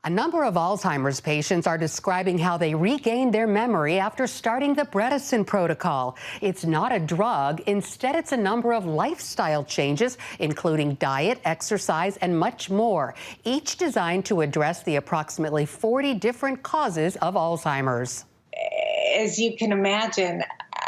A number of Alzheimer's patients are describing how they regained their memory after starting the Bredesen protocol. It's not a drug. Instead, it's a number of lifestyle changes, including diet, exercise, and much more, each designed to address the approximately 40 different causes of Alzheimer's. As you can imagine,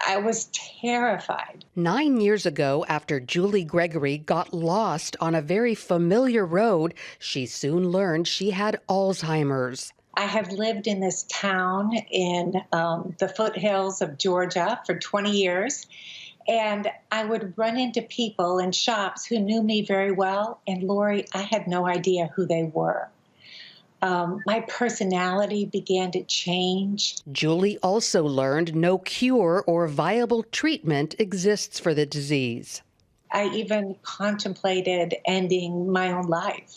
I was terrified. 9 years ago, after Julie Gregory got lost on a very familiar road, she soon learned she had Alzheimer's. I have lived in this town in the foothills of Georgia for 20 years, and I would run into people in shops who knew me very well, and Lori, I had no idea who they were. My personality began to change. Julie also learned no cure or viable treatment exists for the disease. I even contemplated ending my own life.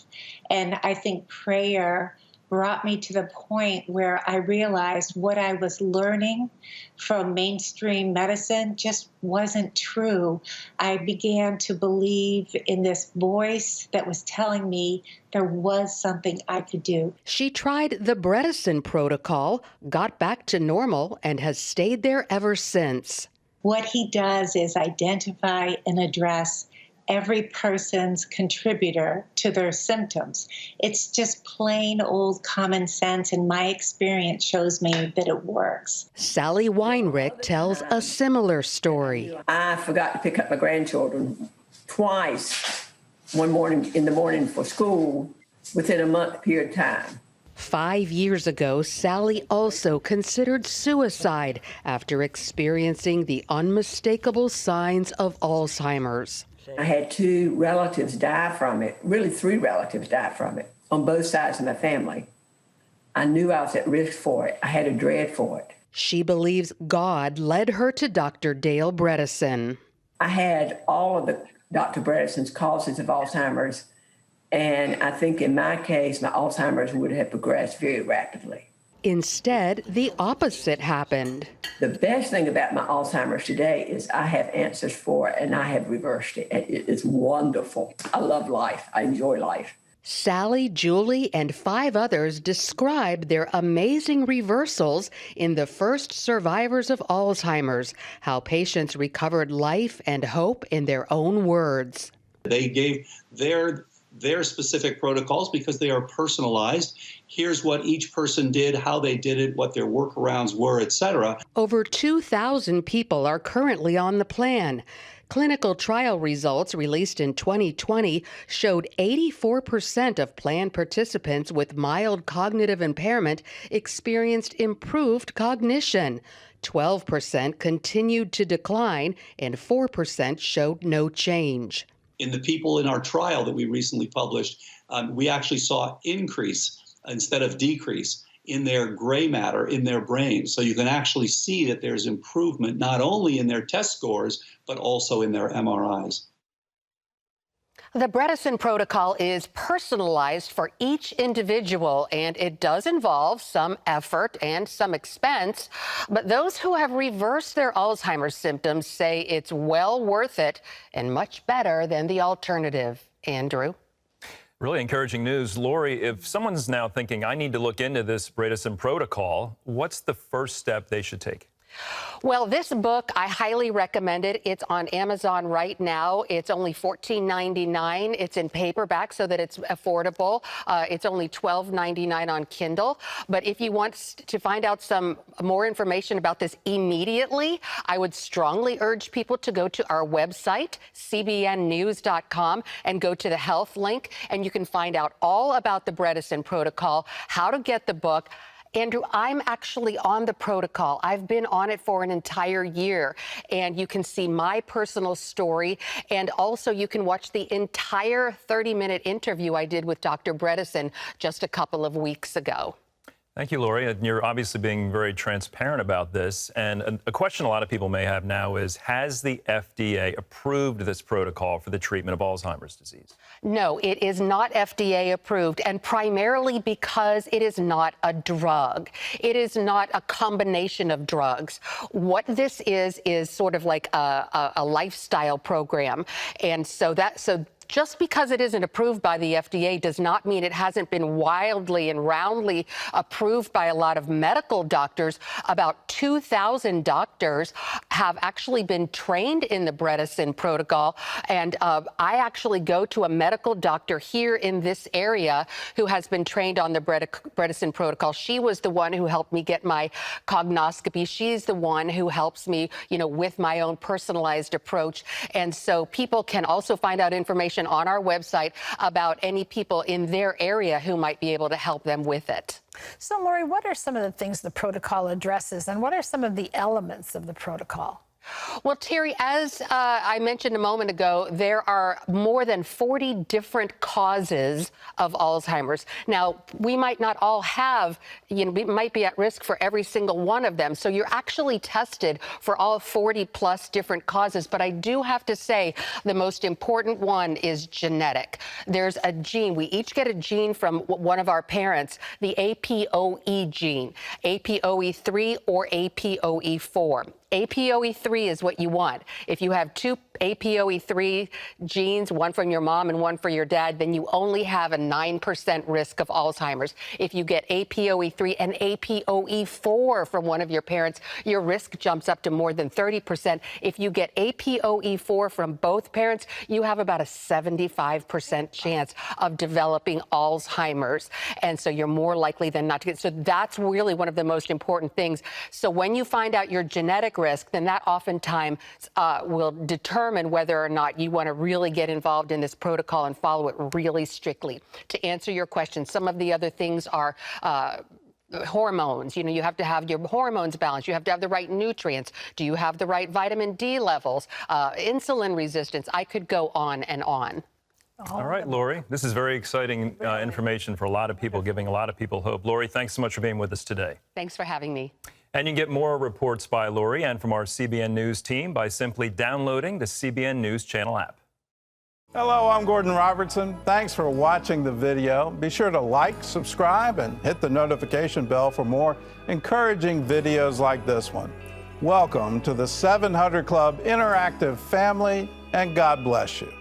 And I think prayer brought me to the point where I realized what I was learning from mainstream medicine just wasn't true. I began to believe in this voice that was telling me there was something I could do. She tried the Bredesen protocol, got back to normal, and has stayed there ever since. What he does is identify and address every person's contributor to their symptoms. It's just plain old common sense, and my experience shows me that it works. Sally Weinrich tells a similar story. I forgot to pick up my grandchildren twice one morning in the morning for school within a month period of time. 5 years ago, Sally also considered suicide after experiencing the unmistakable signs of Alzheimer's. I had 2 relatives die from it, really 3 relatives die from it, on both sides of my family. I knew I was at risk for it. I had a dread for it. She believes God led her to Dr. Dale Bredesen. I had all of the Dr. Bredesen's causes of Alzheimer's, and I think in my case, my Alzheimer's would have progressed very rapidly. Instead, the opposite happened. The best thing about my Alzheimer's today is I have answers for it, and I have reversed it. It is wonderful. I love life. I enjoy life. Sally, Julie, and 5 others described their amazing reversals in the first survivors of Alzheimer's, how patients recovered life and hope in their own words. They gave their specific protocols because they are personalized. Here's what each person did, how they did it, what their workarounds were, etc. Over 2,000 people are currently on the plan. Clinical trial results released in 2020 showed 84% of plan participants with mild cognitive impairment experienced improved cognition. 12% continued to decline, and 4% showed no change. In the people in our trial that we recently published, we actually saw increase instead of decrease in their gray matter in their brain. So you can actually see that there's improvement not only in their test scores, but also in their MRIs. The Bredesen protocol is personalized for each individual, and it does involve some effort and some expense. But those who have reversed their Alzheimer's symptoms say it's well worth it and much better than the alternative. Andrew? Really encouraging news. Lori, if someone's now thinking, I need to look into this Bredesen protocol, what's the first step they should take? Well, this book, I highly recommend it. It's on Amazon right now. It's only $14.99. It's in paperback so that it's affordable. It's only $12.99 on Kindle. But if you want to find out some more information about this immediately, I would strongly urge people to go to our website, cbnnews.com, and go to the health link, and you can find out all about the Bredesen protocol, how to get the book. Andrew, I'm actually on the protocol. I've been on it for an entire year, and you can see my personal story, and also you can watch the entire 30-minute interview I did with Dr. Bredesen just a couple of weeks ago. Thank you, Lori. And you're obviously being very transparent about this. And a question a lot of people may have now is, has the FDA approved this protocol for the treatment of Alzheimer's disease? No, it is not FDA approved, and primarily because it is not a drug. It is not a combination of drugs. What this is sort of like a lifestyle program. And so just because it isn't approved by the FDA does not mean it hasn't been wildly and roundly approved by a lot of medical doctors. About 2,000 doctors have actually been trained in the Bredesen protocol. And I actually go to a medical doctor here in this area who has been trained on the Bredesen protocol. She was the one who helped me get my cognoscopy. She's the one who helps me, with my own personalized approach. And so people can also find out information on our website about any people in their area who might be able to help them with it. So, Lori, what are some of the things the protocol addresses, and what are some of the elements of the protocol? Well, Terry, as I mentioned a moment ago, there are more than 40 different causes of Alzheimer's. Now, we might not all have, we might be at risk for every single one of them. So you're actually tested for all 40 plus different causes. But I do have to say the most important one is genetic. There's a gene. We each get a gene from one of our parents, the APOE gene, APOE3 or APOE4. APOE3 is what you want. If you have two APOE3 genes, one from your mom and one for your dad, then you only have a 9% risk of Alzheimer's. If you get APOE3 and APOE4 from one of your parents, your risk jumps up to more than 30%. If you get APOE4 from both parents, you have about a 75% chance of developing Alzheimer's. And so you're more likely than not to get. So that's really one of the most important things. So when you find out your genetic risk, then that oftentimes will determine whether or not you want to really get involved in this protocol and follow it really strictly. To answer your question, some of the other things are hormones. You have to have your hormones balanced. You have to have the right nutrients. Do you have the right vitamin D levels? Insulin resistance. I could go on and on. All right, Lori, this is very exciting information for a lot of people, giving a lot of people hope. Lori, thanks so much for being with us today. Thanks for having me. And you can get more reports by Lori and from our CBN News team by simply downloading the CBN News Channel app. Hello, I'm Gordon Robertson. Thanks for watching the video. Be sure to like, subscribe, and hit the notification bell for more encouraging videos like this one. Welcome to the 700 Club Interactive family, and God bless you.